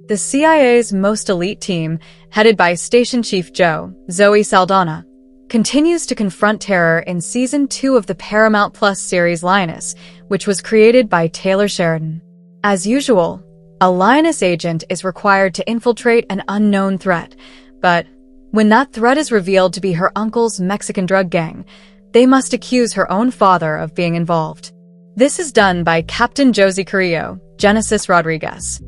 The CIA's most elite team, headed by Station Chief Joe, Zoe Saldana, continues to confront terror in Season 2 of the Paramount Plus series Lioness, which was created by Taylor Sheridan. As usual, a Lioness agent is required to infiltrate an unknown threat, but when that threat is revealed to be her uncle's Mexican drug gang, they must accuse her own father of being involved. This is done by Captain Josie Carrillo, Genesis Rodriguez.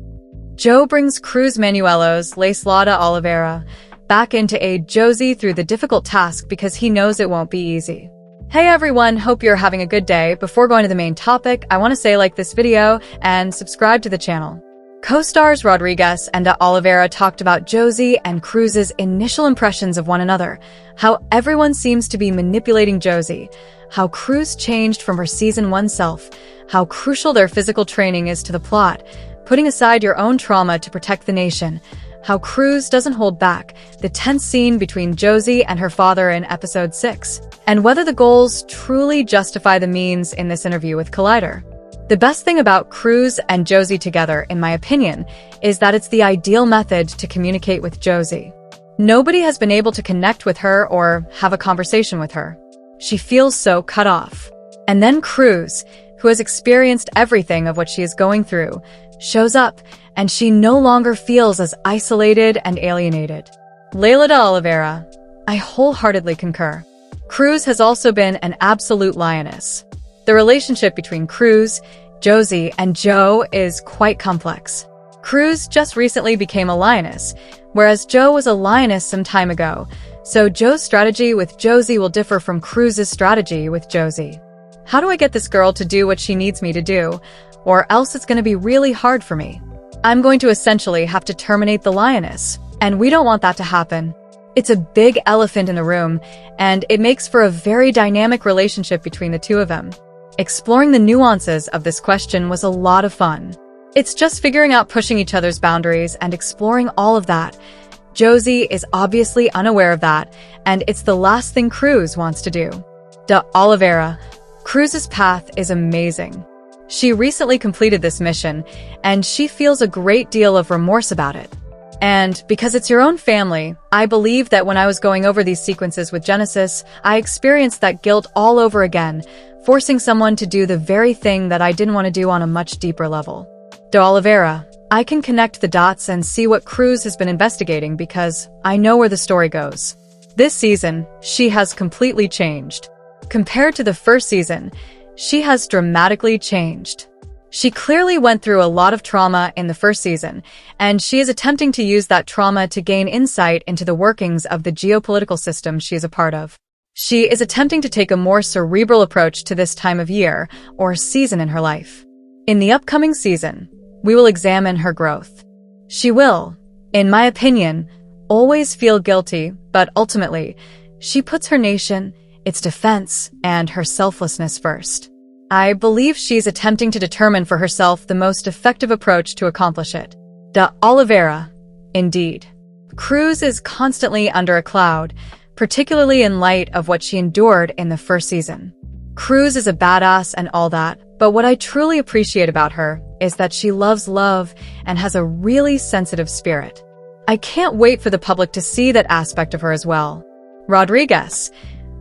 Joe brings Cruz Manuelo's Laislada Oliveira back into aid Josie through the difficult task because he knows it won't be easy. Hey everyone, hope you're having a good day. Before going to the main topic, I want to say like this video and subscribe to the channel. Co-stars Rodriguez and Oliveira talked about Josie and Cruz's initial impressions of one another, how everyone seems to be manipulating Josie, how Cruz changed from her Season 1 self, how crucial their physical training is to the plot, putting aside your own trauma to protect the nation, how Cruz doesn't hold back, the tense scene between Josie and her father in Episode 6, and whether the goals truly justify the means in this interview with Collider. The best thing about Cruz and Josie together, in my opinion, is that it's the ideal method to communicate with Josie. Nobody has been able to connect with her or have a conversation with her. She feels so cut off. And then Cruz, who has experienced everything of what she is going through, shows up, and she no longer feels as isolated and alienated. Laislada Oliveira, I wholeheartedly concur. Cruz has also been an absolute lioness. The relationship between Cruz, Josie, and Joe is quite complex. Cruz just recently became a lioness, whereas Joe was a lioness some time ago, so Joe's strategy with Josie will differ from Cruz's strategy with Josie. How do I get this girl to do what she needs me to do, or else it's going to be really hard for me? I'm going to essentially have to terminate the lioness, and we don't want that to happen. It's a big elephant in the room, and it makes for a very dynamic relationship between the two of them. Exploring the nuances of this question was a lot of fun. It's just figuring out pushing each other's boundaries and exploring all of that. Josie is obviously unaware of that, and it's the last thing Cruz wants to do. De Oliveira, Cruz's path is amazing. She recently completed this mission, and she feels a great deal of remorse about it. And because it's your own family, I believe that when I was going over these sequences with Genesis, I experienced that guilt all over again, forcing someone to do the very thing that I didn't want to do on a much deeper level. De Oliveira, I can connect the dots and see what Cruz has been investigating because I know where the story goes. This season, she has completely changed. Compared to the first season, she has dramatically changed. She clearly went through a lot of trauma in the first season, and she is attempting to use that trauma to gain insight into the workings of the geopolitical system she is a part of. She is attempting to take a more cerebral approach to this time of year or season in her life. In the upcoming season, we will examine her growth. She will, in my opinion, always feel guilty, but ultimately, she puts her nation, its defense, and her selflessness first. I believe she's attempting to determine for herself the most effective approach to accomplish it. De Oliveira, indeed. Cruz is constantly under a cloud, particularly in light of what she endured in the first season. Cruz is a badass and all that, but what I truly appreciate about her is that she loves love and has a really sensitive spirit. I can't wait for the public to see that aspect of her as well. Rodriguez.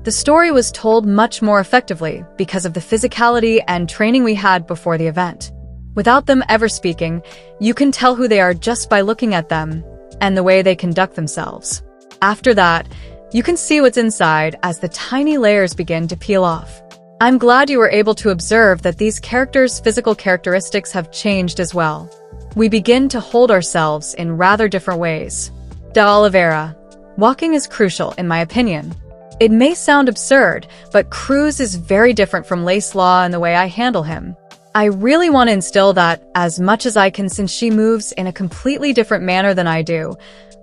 The story was told much more effectively because of the physicality and training we had before the event. Without them ever speaking, you can tell who they are just by looking at them and the way they conduct themselves. After that, you can see what's inside as the tiny layers begin to peel off. I'm glad you were able to observe that these characters' physical characteristics have changed as well. We begin to hold ourselves in rather different ways. De Oliveira. Walking is crucial, in my opinion. It may sound absurd, but Cruz is very different from Laislada in the way I handle him. I really want to instill that as much as I can since she moves in a completely different manner than I do,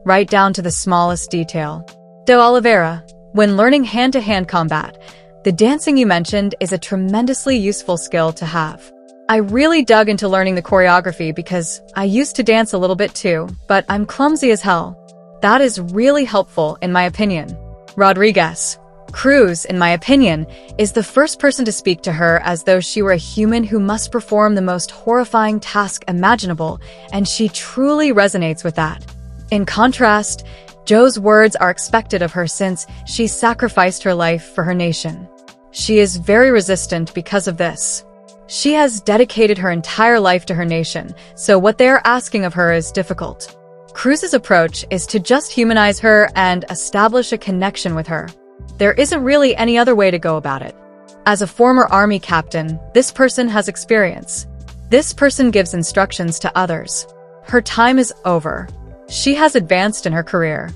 right down to the smallest detail. De Oliveira, when learning hand-to-hand combat, the dancing you mentioned is a tremendously useful skill to have. I really dug into learning the choreography because I used to dance a little bit too, but I'm clumsy as hell. That is really helpful in my opinion. Rodriguez. Cruz, in my opinion, is the first person to speak to her as though she were a human who must perform the most horrifying task imaginable, and she truly resonates with that. In contrast, Joe's words are expected of her since she sacrificed her life for her nation. She is very resistant because of this. She has dedicated her entire life to her nation, so what they are asking of her is difficult. Cruz's approach is to just humanize her and establish a connection with her. There isn't really any other way to go about it. As a former army captain, this person has experience. This person gives instructions to others. Her time is over. She has advanced in her career.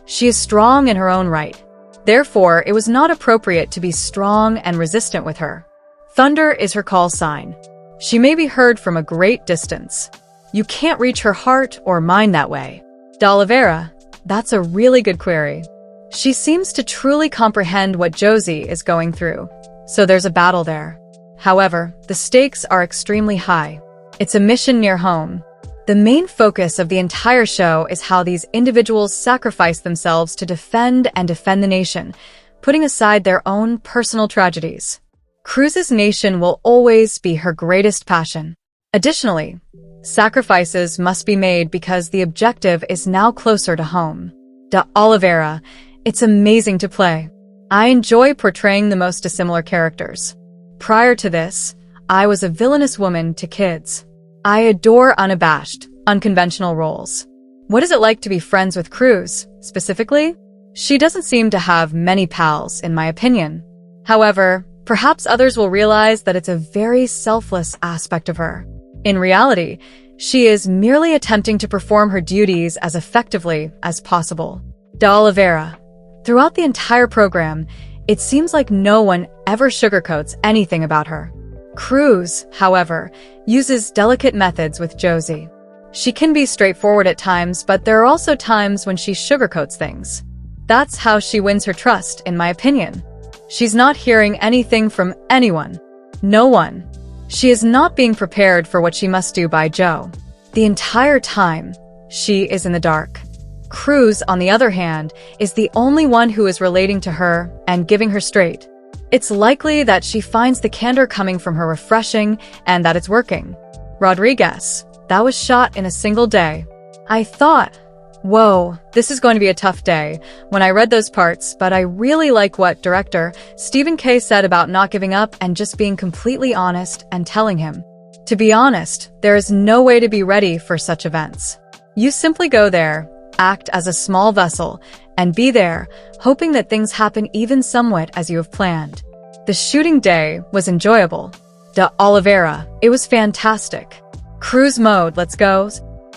She is strong in her own right. Therefore, it was not appropriate to be strong and resistant with her. Thunder is her call sign. She may be heard from a great distance. You can't reach her heart or mind that way. De Oliveira, that's a really good query. She seems to truly comprehend what Josie is going through, so there's a battle there. However, the stakes are extremely high. It's a mission near home. The main focus of the entire show is how these individuals sacrifice themselves to defend the nation, putting aside their own personal tragedies. Cruz's nation will always be her greatest passion. Additionally, sacrifices must be made because the objective is now closer to home. De Oliveira, it's amazing to play. I enjoy portraying the most dissimilar characters. Prior to this, I was a villainous woman to kids. I adore unabashed, unconventional roles. What is it like to be friends with Cruz, specifically? She doesn't seem to have many pals, in my opinion. However, perhaps others will realize that it's a very selfless aspect of her. In reality, she is merely attempting to perform her duties as effectively as possible. De Oliveira. Throughout the entire program, it seems like no one ever sugarcoats anything about her. Cruz, however, uses delicate methods with Josie. She can be straightforward at times, but there are also times when she sugarcoats things. That's how she wins her trust, in my opinion. She's not hearing anything from anyone. No one. She is not being prepared for what she must do by Joe. The entire time, she is in the dark. Cruz, on the other hand, is the only one who is relating to her and giving her straight. It's likely that she finds the candor coming from her refreshing and that it's working. Rodriguez, that was shot in a single day. I thought, whoa, this is going to be a tough day when I read those parts, but I really like what director Stephen K. said about not giving up and just being completely honest and telling him. To be honest, there is no way to be ready for such events. You simply go there, act as a small vessel, and be there, hoping that things happen even somewhat as you have planned. The shooting day was enjoyable. De Oliveira, it was fantastic. Cruise mode, let's go.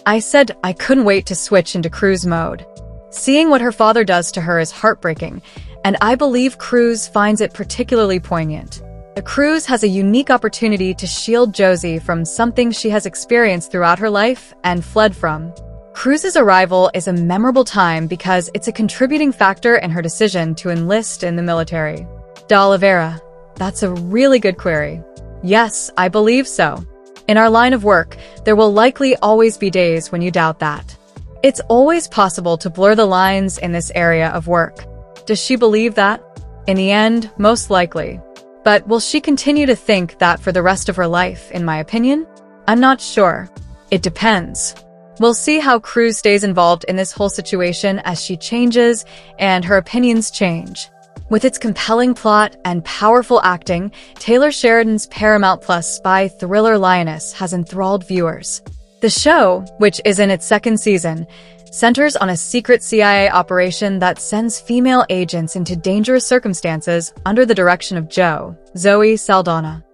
I said I couldn't wait to switch into cruise mode. Seeing what her father does to her is heartbreaking, and I believe Cruz finds it particularly poignant. The Cruz has a unique opportunity to shield Josie from something she has experienced throughout her life and fled from. Cruz's arrival is a memorable time because it's a contributing factor in her decision to enlist in the military. De Oliveira, that's a really good query. Yes, I believe so. In our line of work, there will likely always be days when you doubt that. It's always possible to blur the lines in this area of work. Does she believe that? In the end, most likely. But will she continue to think that for the rest of her life, in my opinion? I'm not sure. It depends. We'll see how Cruz stays involved in this whole situation as she changes and her opinions change. With its compelling plot and powerful acting, Taylor Sheridan's Paramount Plus spy thriller Lioness has enthralled viewers. The show, which is in its second season, centers on a secret CIA operation that sends female agents into dangerous circumstances under the direction of Zoe Saldana.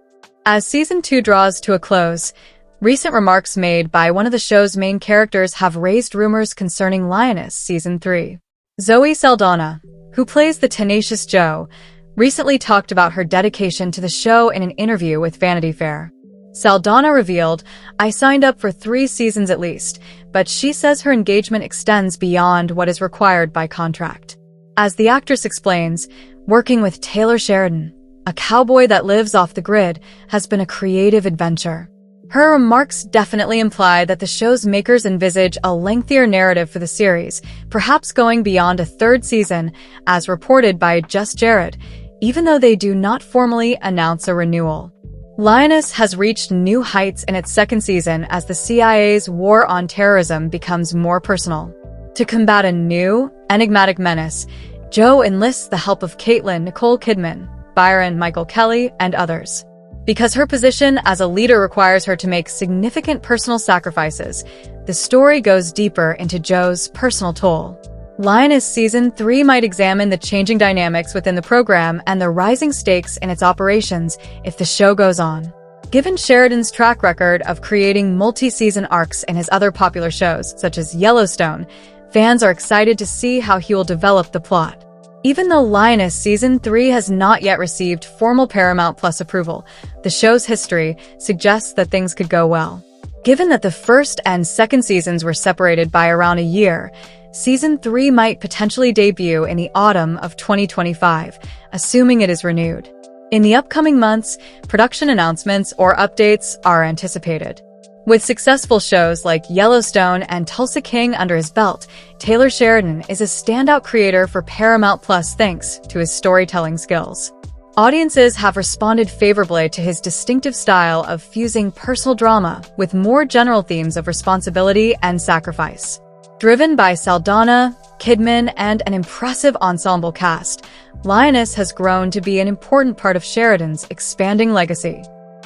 As Season 2 draws to a close, recent remarks made by one of the show's main characters have raised rumors concerning Lioness Season 3. Zoe Saldana, who plays the tenacious Jo, recently talked about her dedication to the show in an interview with Vanity Fair. Saldana revealed, "I signed up for 3 seasons at least, but she says her engagement extends beyond what is required by contract." As the actress explains, working with Taylor Sheridan, a cowboy that lives off the grid, has been a creative adventure. Her remarks definitely imply that the show's makers envisage a lengthier narrative for the series, perhaps going beyond a third season, as reported by Just Jared, even though they do not formally announce a renewal. Lioness has reached new heights in its second season as the CIA's war on terrorism becomes more personal. To combat a new, enigmatic menace, Jo enlists the help of Caitlin Nicole Kidman, Byron Michael Kelly, and others. Because her position as a leader requires her to make significant personal sacrifices, the story goes deeper into Jo's personal toll. Lioness Season 3 might examine the changing dynamics within the program and the rising stakes in its operations if the show goes on. Given Sheridan's track record of creating multi-season arcs in his other popular shows, such as Yellowstone, fans are excited to see how he will develop the plot. Even though Lioness Season 3 has not yet received formal Paramount Plus approval, the show's history suggests that things could go well. Given that the first and second seasons were separated by around a year, Season 3 might potentially debut in the autumn of 2025, assuming it is renewed. In the upcoming months, production announcements or updates are anticipated. With successful shows like Yellowstone and Tulsa King under his belt, Taylor Sheridan is a standout creator for Paramount Plus thanks to his storytelling skills. Audiences have responded favorably to his distinctive style of fusing personal drama with more general themes of responsibility and sacrifice. Driven by Saldana, Kidman, and an impressive ensemble cast, Lioness has grown to be an important part of Sheridan's expanding legacy.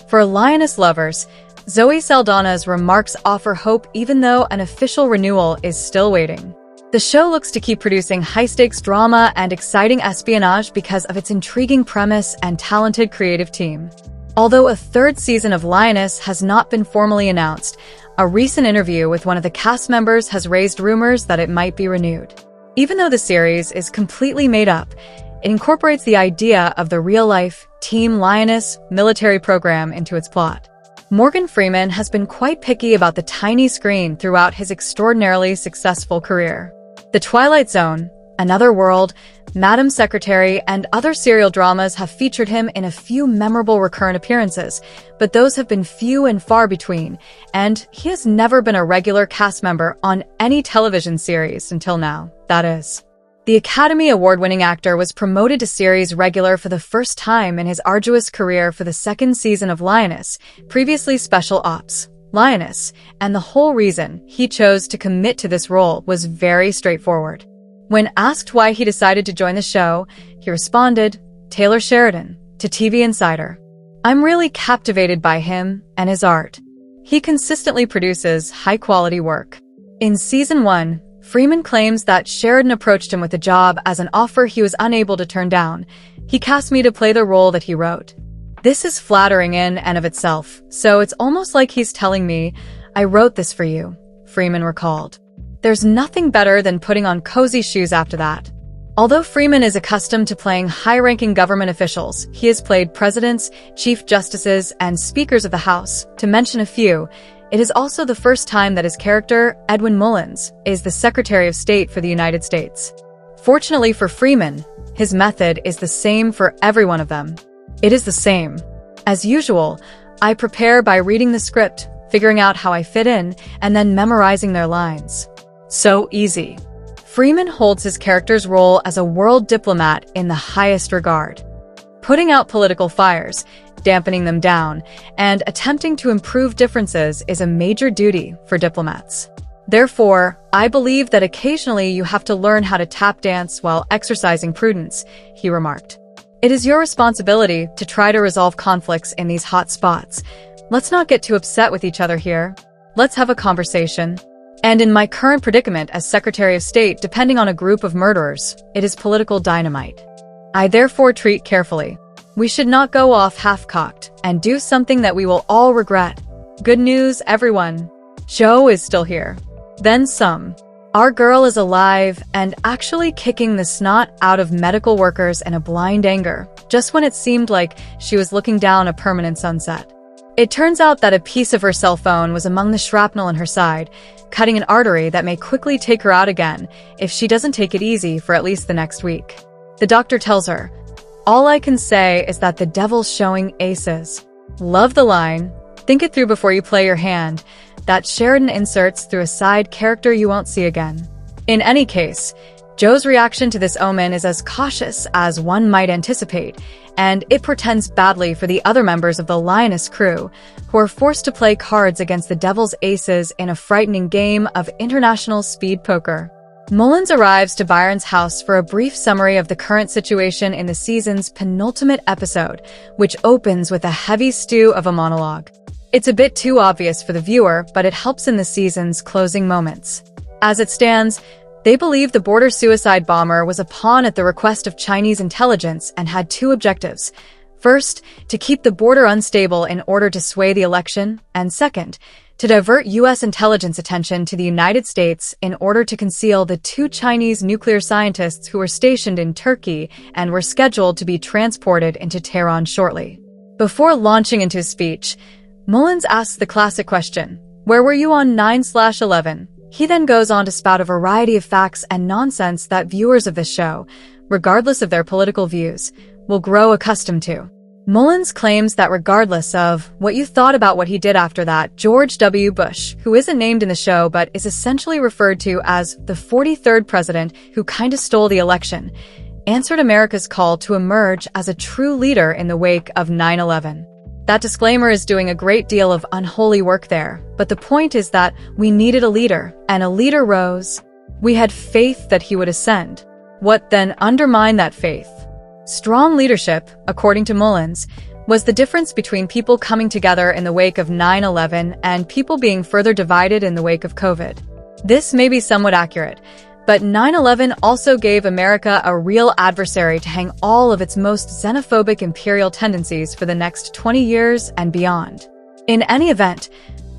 For Lioness lovers, Zoe Saldana's remarks offer hope even though an official renewal is still waiting. The show looks to keep producing high-stakes drama and exciting espionage because of its intriguing premise and talented creative team. Although a third season of Lioness has not been formally announced, a recent interview with one of the cast members has raised rumors that it might be renewed. Even though the series is completely made up, it incorporates the idea of the real-life Team Lioness military program into its plot. Morgan Freeman has been quite picky about the tiny screen throughout his extraordinarily successful career. The Twilight Zone, Another World, Madam Secretary, and other serial dramas have featured him in a few memorable recurrent appearances, but those have been few and far between, and he has never been a regular cast member on any television series until now, that is. The Academy Award-winning actor was promoted to series regular for the first time in his arduous career for the second season of Lioness, previously Special Ops, Lioness, and the whole reason he chose to commit to this role was very straightforward. When asked why he decided to join the show, he responded, Taylor Sheridan, to TV Insider. I'm really captivated by him and his art. He consistently produces high-quality work. In Season 1, Freeman claims that Sheridan approached him with a job as an offer he was unable to turn down. He cast me to play the role that he wrote. This is flattering in and of itself, so it's almost like he's telling me, I wrote this for you, Freeman recalled. There's nothing better than putting on cozy shoes after that. Although Freeman is accustomed to playing high-ranking government officials, he has played presidents, chief justices, and speakers of the House, to mention a few. It is also the first time that his character, Edwin Mullins, is the Secretary of State for the United States. Fortunately for Freeman, his method is the same for every one of them. It is the same. As usual, I prepare by reading the script, figuring out how I fit in, and then memorizing their lines. So easy. Freeman holds his character's role as a world diplomat in the highest regard. Putting out political fires, dampening them down, and attempting to improve differences is a major duty for diplomats. Therefore, I believe that occasionally you have to learn how to tap dance while exercising prudence, he remarked. It is your responsibility to try to resolve conflicts in these hot spots. Let's not get too upset with each other here. Let's have a conversation. And in my current predicament as Secretary of State, depending on a group of murderers, it is political dynamite. I therefore treat carefully. We should not go off half-cocked and do something that we will all regret. Good news, everyone. Jo is still here. Then some. Our girl is alive and actually kicking the snot out of medical workers in a blind anger, just when it seemed like she was looking down a permanent sunset. It turns out that a piece of her cell phone was among the shrapnel in her side, cutting an artery that may quickly take her out again if she doesn't take it easy for at least the next week. The doctor tells her, all I can say is that the devil's showing aces. Love the line, Think it through before you play your hand that Sheridan inserts through a side character you won't see again. In any case, Joe's reaction to this omen is as cautious as one might anticipate, and it portends badly for the other members of the Lioness crew, who are forced to play cards against the Devil's Aces in a frightening game of international speed poker. Mullins arrives to Byron's house for a brief summary of the current situation in the season's penultimate episode, which opens with a heavy stew of a monologue. It's a bit too obvious for the viewer, but it helps in the season's closing moments. As it stands, they believe the border suicide bomber was a pawn at the request of Chinese intelligence and had two objectives. First, to keep the border unstable in order to sway the election, and second, to divert U.S. intelligence attention to the United States in order to conceal the two Chinese nuclear scientists who were stationed in Turkey and were scheduled to be transported into Tehran shortly. Before launching into his speech, Mullins asks the classic question, "Where were you on 9/11? He then goes on to spout a variety of facts and nonsense that viewers of this show, regardless of their political views, will grow accustomed to. Mullins claims that regardless of what you thought about what he did after that, George W. Bush, who isn't named in the show but is essentially referred to as the 43rd president who kinda stole the election, answered America's call to emerge as a true leader in the wake of 9/11. That disclaimer is doing a great deal of unholy work there, but the point is that we needed a leader, and a leader rose. We had faith that he would ascend. What then undermined that faith? Strong leadership, according to Mullins, was the difference between people coming together in the wake of 9/11 and people being further divided in the wake of COVID. This may be somewhat accurate, but 9/11 also gave America a real adversary to hang all of its most xenophobic imperial tendencies for the next 20 years and beyond. In any event,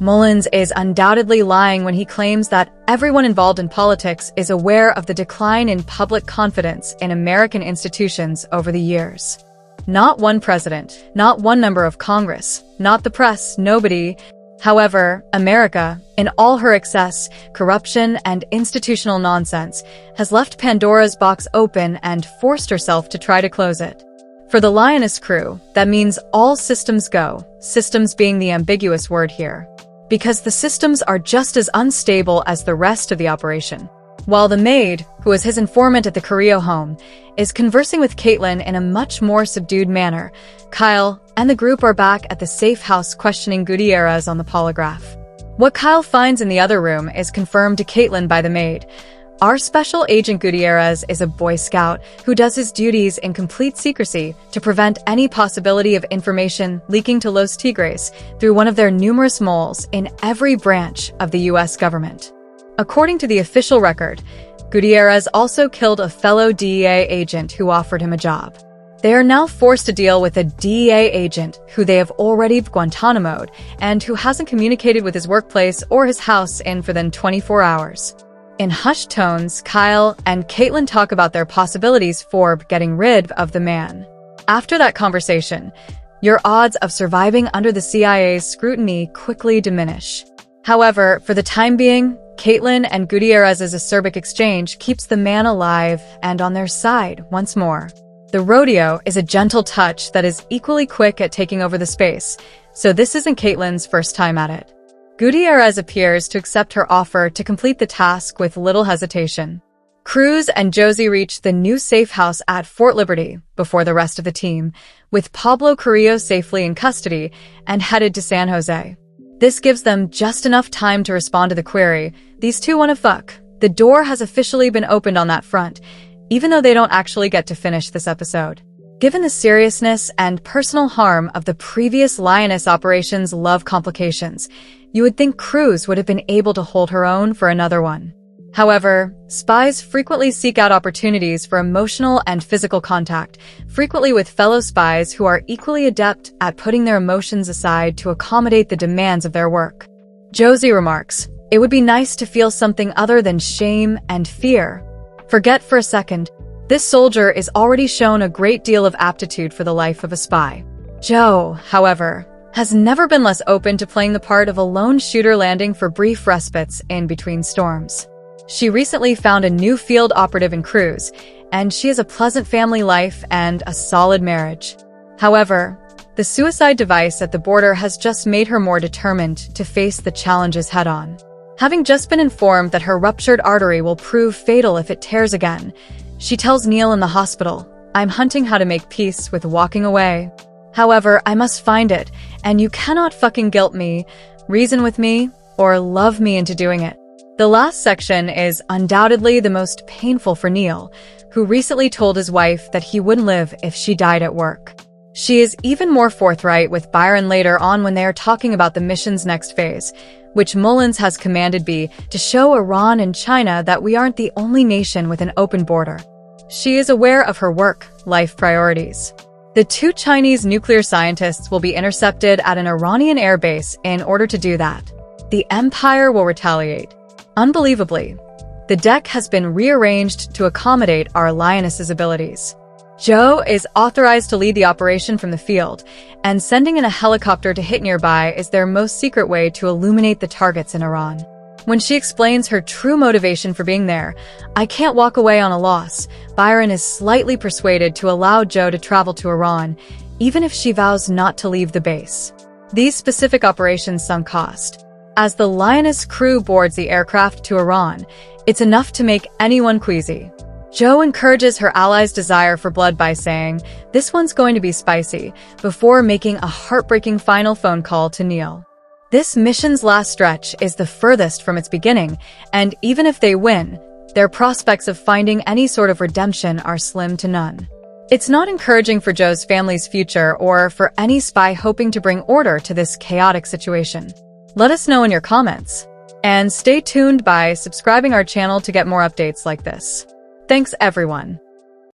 Mullins is undoubtedly lying when he claims that everyone involved in politics is aware of the decline in public confidence in American institutions over the years. Not one president, not one member of Congress, not the press, nobody. However, America, in all her excess, corruption, and institutional nonsense, has left Pandora's box open and forced herself to try to close it. For the Lioness crew, that means all systems go, systems being the ambiguous word here, because the systems are just as unstable as the rest of the operation. While the maid, who is his informant at the Carrillo home, is conversing with Caitlin in a much more subdued manner, Kyle and the group are back at the safe house questioning Gutierrez on the polygraph. What Kyle finds in the other room is confirmed to Caitlin by the maid. Our special agent Gutierrez is a Boy Scout who does his duties in complete secrecy to prevent any possibility of information leaking to Los Tigres through one of their numerous moles in every branch of the U.S. government. According to the official record, Gutierrez also killed a fellow DEA agent who offered him a job. They are now forced to deal with a DEA agent who they have already Guantanamo'd and who hasn't communicated with his workplace or his house in for than 24 hours. In hushed tones, Kyle and Caitlin talk about their possibilities for getting rid of the man. After that conversation, your odds of surviving under the CIA's scrutiny quickly diminish. However, for the time being, Caitlin and Gutierrez's acerbic exchange keeps the man alive and on their side once more. The rodeo is a gentle touch that is equally quick at taking over the space, so this isn't Caitlin's first time at it. Gutierrez appears to accept her offer to complete the task with little hesitation. Cruz and Josie reach the new safe house at Fort Liberty before the rest of the team, with Pablo Carrillo safely in custody and headed to San Jose. This gives them just enough time to respond to the query, "These two wanna fuck?" The door has officially been opened on that front, even though they don't actually get to finish this episode. Given the seriousness and personal harm of the previous Lioness operation's love complications, you would think Cruz would have been able to hold her own for another one. However, spies frequently seek out opportunities for emotional and physical contact, frequently with fellow spies who are equally adept at putting their emotions aside to accommodate the demands of their work. Josie remarks, "It would be nice to feel something other than shame and fear. Forget for a second. This soldier is already shown a great deal of aptitude for the life of a spy." Joe, however, has never been less open to playing the part of a lone shooter landing for brief respites in between storms. She recently found a new field operative in Cruz, and she has a pleasant family life and a solid marriage. However, The suicide device at the border has just made her more determined to face the challenges head-on. Having just been informed that her ruptured artery will prove fatal if it tears again, she tells Neil in the hospital, "I'm hunting how to make peace with walking away. However, I must find it, and you cannot fucking guilt me, reason with me, or love me into doing it." The last section is undoubtedly the most painful for Neil, who recently told his wife that he wouldn't live if she died at work. She is even more forthright with Byron later on when they are talking about the mission's next phase, which Mullins has commanded be to show Iran and China that we aren't the only nation with an open border. She is aware of her work-life priorities. The 2 Chinese nuclear scientists will be intercepted at an Iranian airbase in order to do that. The Empire will retaliate. Unbelievably, the deck has been rearranged to accommodate our Lioness's abilities. Joe is authorized to lead the operation from the field, and sending in a helicopter to hit nearby is their most secret way to illuminate the targets in Iran. When she explains her true motivation for being there, "I can't walk away on a loss," Byron is slightly persuaded to allow Joe to travel to Iran, even if she vows not to leave the base. These specific operations sunk cost. As the Lioness crew boards the aircraft to Iran, it's enough to make anyone queasy. Joe encourages her allies' desire for blood by saying, "This one's going to be spicy," before making a heartbreaking final phone call to Neil. This mission's last stretch is the furthest from its beginning, and even if they win, their prospects of finding any sort of redemption are slim to none. It's not encouraging for Joe's family's future or for any spy hoping to bring order to this chaotic situation. Let us know in your comments. And stay tuned by subscribing our channel to get more updates like this. Thanks everyone.